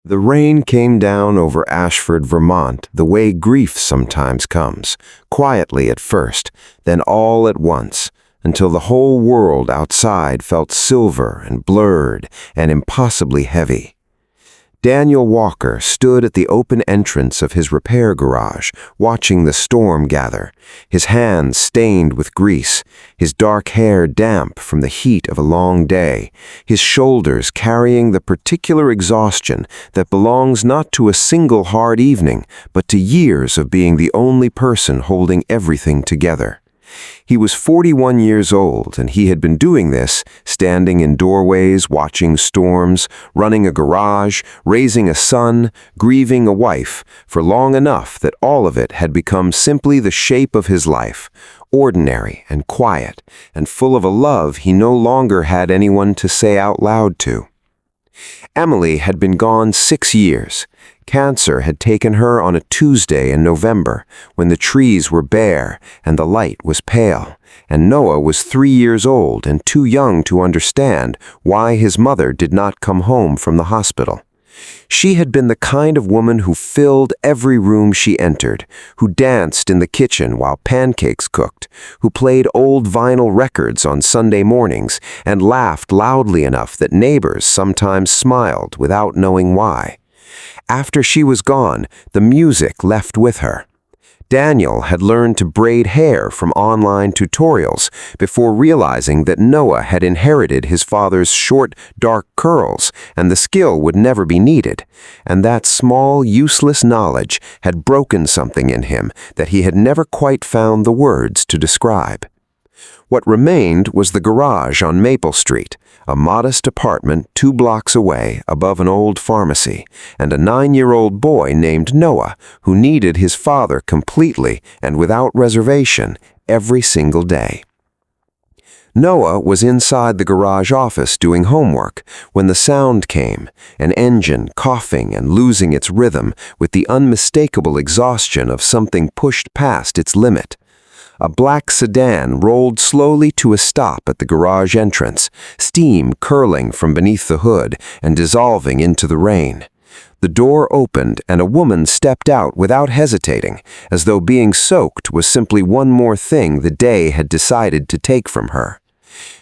The rain came down over Ashford, Vermont, the way grief sometimes comes, quietly at first, then all at once, until the whole world outside felt silver and blurred and impossibly heavy. Daniel Walker stood at the open entrance of his repair garage, watching the storm gather, his hands stained with grease, his dark hair damp from the heat of a long day, his shoulders carrying the particular exhaustion that belongs not to a single hard evening, but to years of being the only person holding everything together. He was 41 years old, and he had been doing this, standing in doorways, watching storms, running a garage, raising a son, grieving a wife, for long enough that all of it had become simply the shape of his life, ordinary and quiet, and full of a love he no longer had anyone to say out loud to. Emily had been gone 6 years. Cancer had taken her on a Tuesday in November, when the trees were bare and the light was pale, and Noah was 3 years old and too young to understand why his mother did not come home from the hospital. She had been the kind of woman who filled every room she entered, who danced in the kitchen while pancakes cooked, who played old vinyl records on Sunday mornings and laughed loudly enough that neighbors sometimes smiled without knowing why. After she was gone, the music left with her. Daniel had learned to braid hair from online tutorials before realizing that Noah had inherited his father's short, dark curls, and the skill would never be needed. And that small, useless knowledge had broken something in him that he had never quite found the words to describe. What remained was the garage on Maple Street, a modest apartment 2 blocks away above an old pharmacy, and a 9-year-old boy named Noah who needed his father completely and without reservation every single day. Noah was inside the garage office doing homework when the sound came, an engine coughing and losing its rhythm with the unmistakable exhaustion of something pushed past its limit. A black sedan rolled slowly to a stop at the garage entrance, steam curling from beneath the hood and dissolving into the rain. The door opened and a woman stepped out without hesitating, as though being soaked was simply one more thing the day had decided to take from her.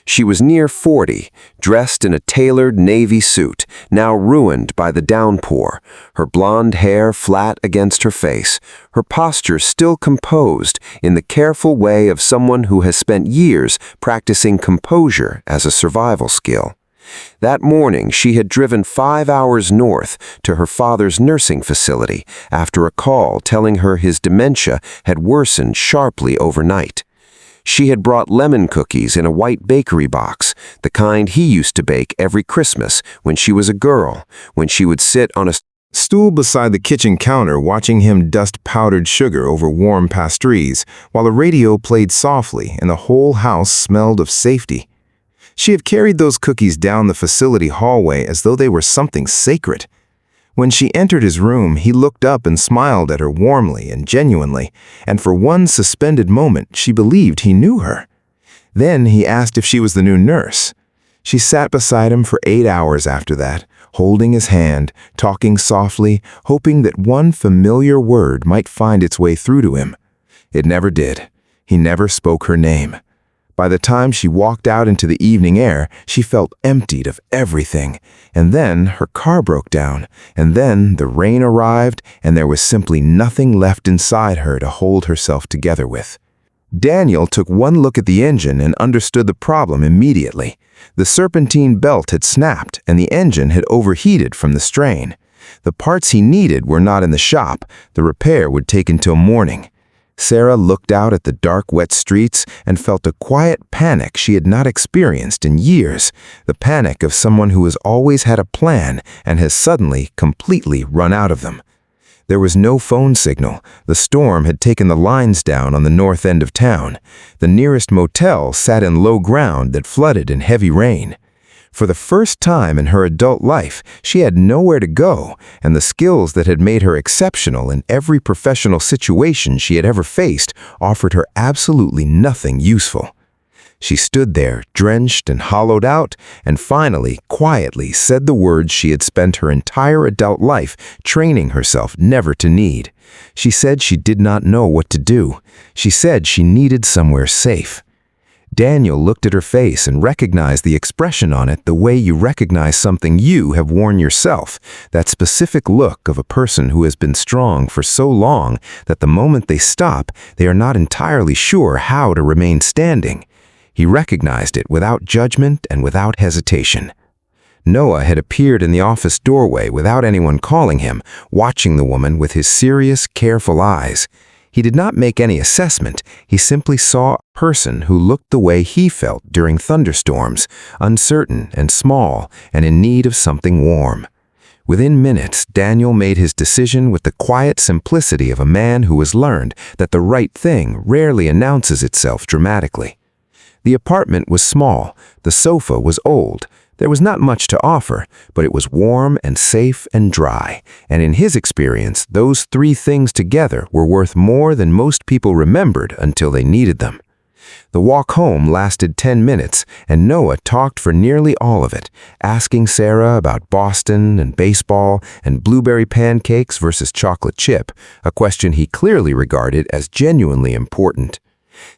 She was near 40, dressed in a tailored navy suit, now ruined by the downpour, her blonde hair flat against her face, her posture still composed in the careful way of someone who has spent years practicing composure as a survival skill. That morning, she had driven 5 hours north to her father's nursing facility after a call telling her his dementia had worsened sharply overnight. She had brought lemon cookies in a white bakery box, the kind he used to bake every Christmas when she was a girl, when she would sit on a stool beside the kitchen counter watching him dust powdered sugar over warm pastries, while a radio played softly and the whole house smelled of safety. She had carried those cookies down the facility hallway as though they were something sacred. When she entered his room, he looked up and smiled at her warmly and genuinely, and for one suspended moment she believed he knew her. Then he asked if she was the new nurse. She sat beside him for 8 hours after that, holding his hand, talking softly, hoping that one familiar word might find its way through to him. It never did. He never spoke her name. By the time she walked out into the evening air, she felt emptied of everything. And then her car broke down, and then the rain arrived, and there was simply nothing left inside her to hold herself together with. Daniel took one look at the engine and understood the problem immediately. The serpentine belt had snapped, and the engine had overheated from the strain. The parts he needed were not in the shop. The repair would take until morning. Sarah looked out at the dark, wet streets and felt a quiet panic she had not experienced in years, the panic of someone who has always had a plan and has suddenly completely run out of them. There was no phone signal. The storm had taken the lines down on the north end of town. The nearest motel sat in low ground that flooded in heavy rain. For the first time in her adult life, she had nowhere to go, and the skills that had made her exceptional in every professional situation she had ever faced offered her absolutely nothing useful. She stood there, drenched and hollowed out, and finally, quietly said the words she had spent her entire adult life training herself never to need. She said she did not know what to do. She said she needed somewhere safe. Daniel looked at her face and recognized the expression on it the way you recognize something you have worn yourself, that specific look of a person who has been strong for so long that the moment they stop, they are not entirely sure how to remain standing. He recognized it without judgment and without hesitation. Noah had appeared in the office doorway without anyone calling him, watching the woman with his serious, careful eyes. He did not make any assessment. He simply saw a person who looked the way he felt during thunderstorms, uncertain and small and in need of something warm. Within minutes, Daniel made his decision with the quiet simplicity of a man who has learned that the right thing rarely announces itself dramatically. The apartment was small. The sofa was old. There was not much to offer, but it was warm and safe and dry, and in his experience, those three things together were worth more than most people remembered until they needed them. The walk home lasted 10 minutes, and Noah talked for nearly all of it, asking Sarah about Boston and baseball and blueberry pancakes versus chocolate chip, a question he clearly regarded as genuinely important.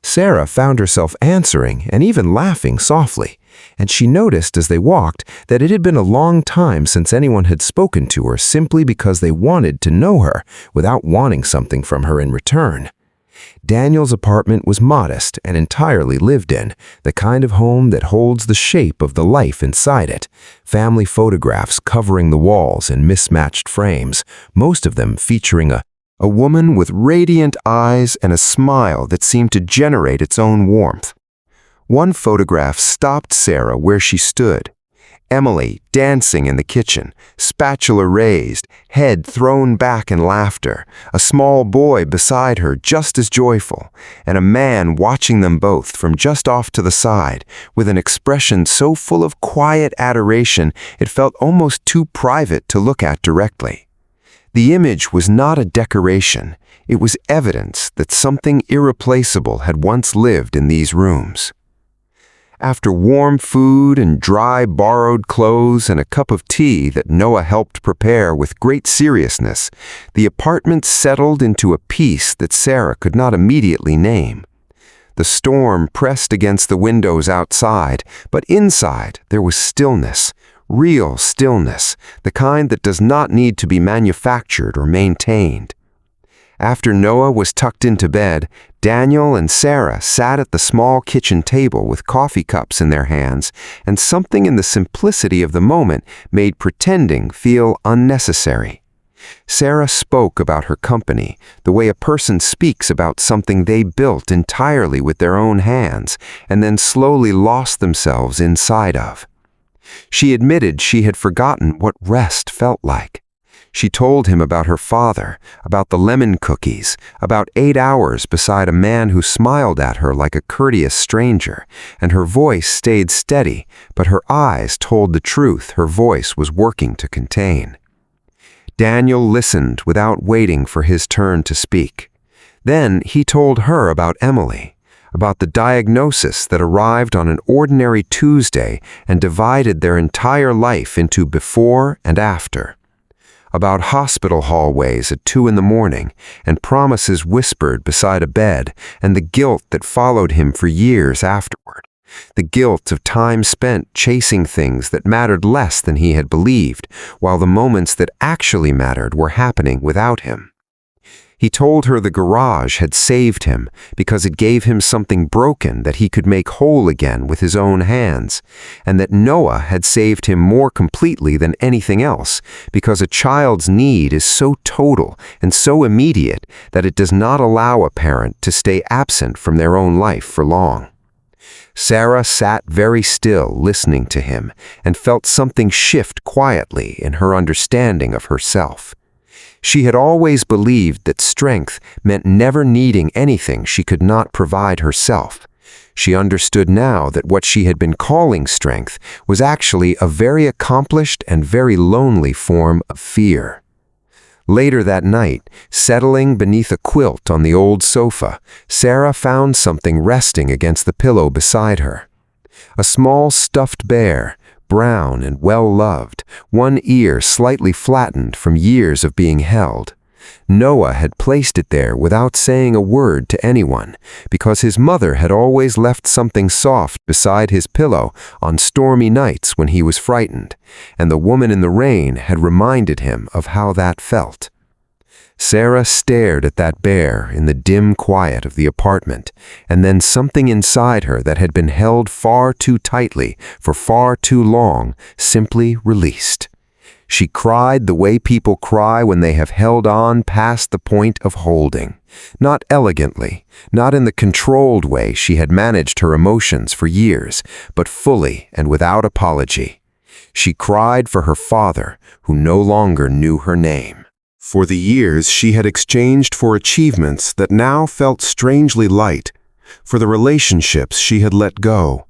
Sarah found herself answering and even laughing softly, and she noticed as they walked that it had been a long time since anyone had spoken to her simply because they wanted to know her without wanting something from her in return. Daniel's apartment was modest and entirely lived in, the kind of home that holds the shape of the life inside it. Family photographs covering the walls in mismatched frames, most of them featuring a woman with radiant eyes and a smile that seemed to generate its own warmth. One photograph stopped Sarah where she stood. Emily dancing in the kitchen, spatula raised, head thrown back in laughter, a small boy beside her just as joyful, and a man watching them both from just off to the side, with an expression so full of quiet adoration it felt almost too private to look at directly. The image was not a decoration. It was evidence that something irreplaceable had once lived in these rooms. After warm food and dry borrowed clothes and a cup of tea that Noah helped prepare with great seriousness, the apartment settled into a peace that Sarah could not immediately name. The storm pressed against the windows outside, but inside there was stillness. Real stillness, the kind that does not need to be manufactured or maintained. After Noah was tucked into bed, Daniel and Sarah sat at the small kitchen table with coffee cups in their hands, and something in the simplicity of the moment made pretending feel unnecessary. Sarah spoke about her company, the way a person speaks about something they built entirely with their own hands, and then slowly lost themselves inside of. She admitted she had forgotten what rest felt like. She told him about her father, about the lemon cookies, about 8 hours beside a man who smiled at her like a courteous stranger, and her voice stayed steady, but her eyes told the truth her voice was working to contain. Daniel listened without waiting for his turn to speak. Then he told her about Emily, about the diagnosis that arrived on an ordinary Tuesday and divided their entire life into before and after. About hospital hallways at 2 a.m. and promises whispered beside a bed and the guilt that followed him for years afterward. The guilt of time spent chasing things that mattered less than he had believed, while the moments that actually mattered were happening without him. He told her the garage had saved him because it gave him something broken that he could make whole again with his own hands, and that Noah had saved him more completely than anything else because a child's need is so total and so immediate that it does not allow a parent to stay absent from their own life for long. Sarah sat very still listening to him and felt something shift quietly in her understanding of herself. She had always believed that strength meant never needing anything she could not provide herself. She understood now that what she had been calling strength was actually a very accomplished and very lonely form of fear. Later that night, settling beneath a quilt on the old sofa, Sarah found something resting against the pillow beside her. A small stuffed bear, brown and well-loved, one ear slightly flattened from years of being held. Noah had placed it there without saying a word to anyone, because his mother had always left something soft beside his pillow on stormy nights when he was frightened, and the woman in the rain had reminded him of how that felt. Sarah stared at that bear in the dim quiet of the apartment, and then something inside her that had been held far too tightly for far too long simply released. She cried the way people cry when they have held on past the point of holding. Not elegantly, not in the controlled way she had managed her emotions for years, but fully and without apology. She cried for her father, who no longer knew her name. For the years she had exchanged for achievements that now felt strangely light, for the relationships she had let go,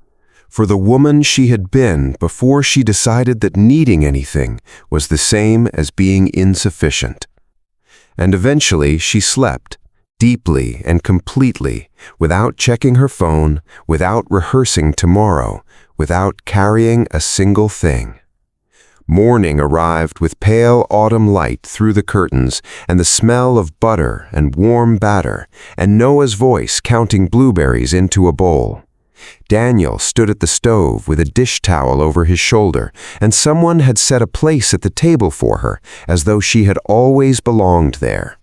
for the woman she had been before she decided that needing anything was the same as being insufficient. And eventually she slept, deeply and completely, without checking her phone, without rehearsing tomorrow, without carrying a single thing. Morning arrived with pale autumn light through the curtains and the smell of butter and warm batter, and Noah's voice counting blueberries into a bowl. Daniel stood at the stove with a dish towel over his shoulder, and someone had set a place at the table for her, as though she had always belonged there.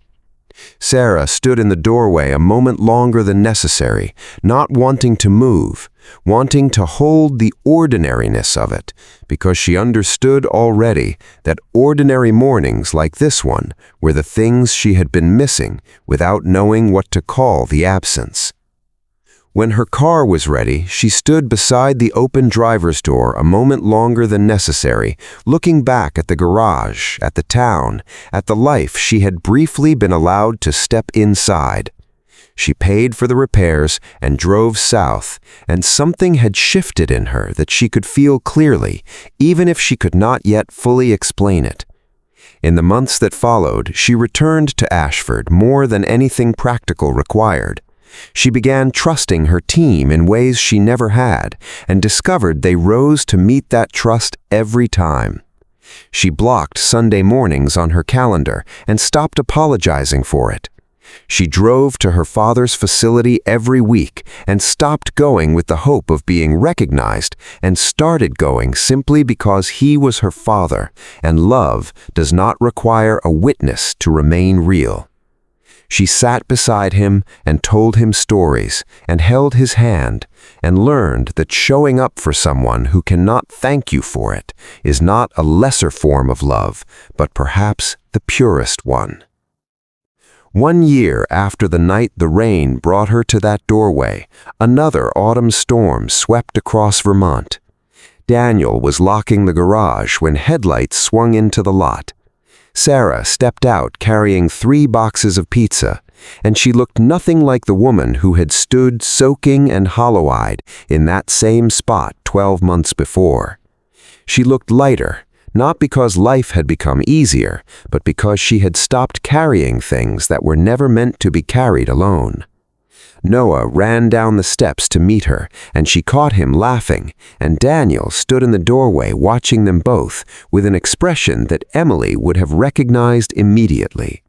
Sarah stood in the doorway a moment longer than necessary, not wanting to move, wanting to hold the ordinariness of it, because she understood already that ordinary mornings like this one were the things she had been missing without knowing what to call the absence. When her car was ready, she stood beside the open driver's door a moment longer than necessary, looking back at the garage, at the town, at the life she had briefly been allowed to step inside. She paid for the repairs and drove south, and something had shifted in her that she could feel clearly, even if she could not yet fully explain it. In the months that followed, she returned to Ashford more than anything practical required. She began trusting her team in ways she never had, and discovered they rose to meet that trust every time. She blocked Sunday mornings on her calendar and stopped apologizing for it. She drove to her father's facility every week and stopped going with the hope of being recognized and started going simply because he was her father, and love does not require a witness to remain real. She sat beside him and told him stories and held his hand and learned that showing up for someone who cannot thank you for it is not a lesser form of love, but perhaps the purest one. 1 year after the night the rain brought her to that doorway, another autumn storm swept across Vermont. Daniel was locking the garage when headlights swung into the lot. Sarah stepped out carrying 3 boxes of pizza, and she looked nothing like the woman who had stood soaking and hollow-eyed in that same spot 12 months before. She looked lighter, not because life had become easier, but because she had stopped carrying things that were never meant to be carried alone. Noah ran down the steps to meet her, and she caught him laughing, and Daniel stood in the doorway watching them both with an expression that Emily would have recognized immediately.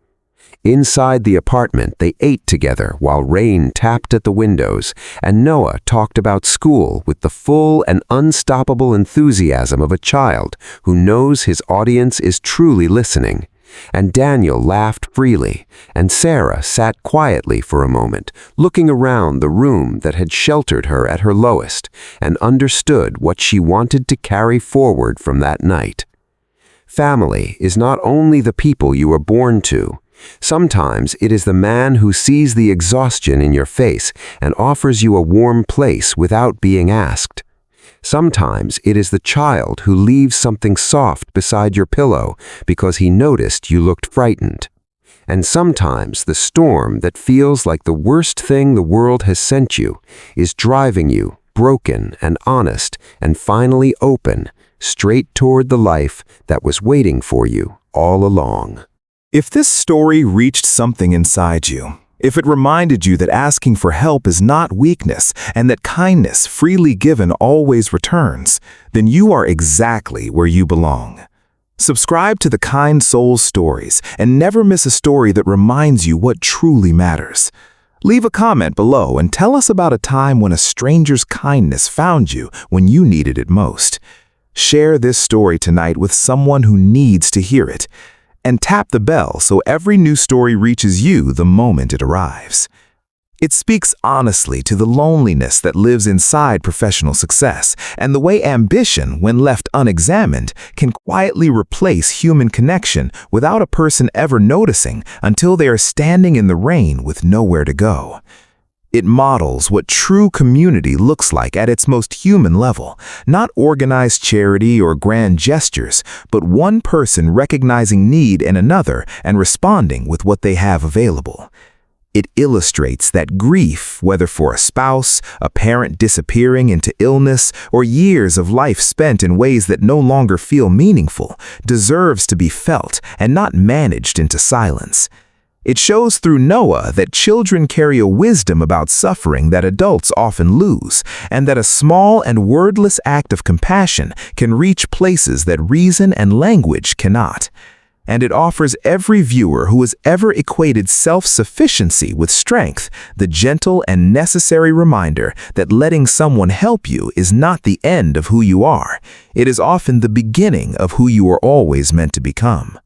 Inside the apartment, they ate together while rain tapped at the windows, and Noah talked about school with the full and unstoppable enthusiasm of a child who knows his audience is truly listening. And Daniel laughed freely, and Sarah sat quietly for a moment, looking around the room that had sheltered her at her lowest, and understood what she wanted to carry forward from that night. Family is not only the people you are born to. Sometimes it is the man who sees the exhaustion in your face and offers you a warm place without being asked. Sometimes it is the child who leaves something soft beside your pillow because he noticed you looked frightened. And sometimes the storm that feels like the worst thing the world has sent you is driving you, broken and honest and finally open, straight toward the life that was waiting for you all along. If this story reached something inside you, if it reminded you that asking for help is not weakness and that kindness freely given always returns, then you are exactly where you belong. Subscribe to the Kind Souls Stories and never miss a story that reminds you what truly matters. Leave a comment below and tell us about a time when a stranger's kindness found you when you needed it most. Share this story tonight with someone who needs to hear it. And tap the bell so every new story reaches you the moment it arrives. It speaks honestly to the loneliness that lives inside professional success and the way ambition, when left unexamined, can quietly replace human connection without a person ever noticing until they are standing in the rain with nowhere to go. It models what true community looks like at its most human level, not organized charity or grand gestures, but one person recognizing need in another and responding with what they have available. It illustrates that grief, whether for a spouse, a parent disappearing into illness, or years of life spent in ways that no longer feel meaningful, deserves to be felt and not managed into silence. It shows through Noah that children carry a wisdom about suffering that adults often lose, and that a small and wordless act of compassion can reach places that reason and language cannot. And it offers every viewer who has ever equated self-sufficiency with strength the gentle and necessary reminder that letting someone help you is not the end of who you are. It is often the beginning of who you are always meant to become.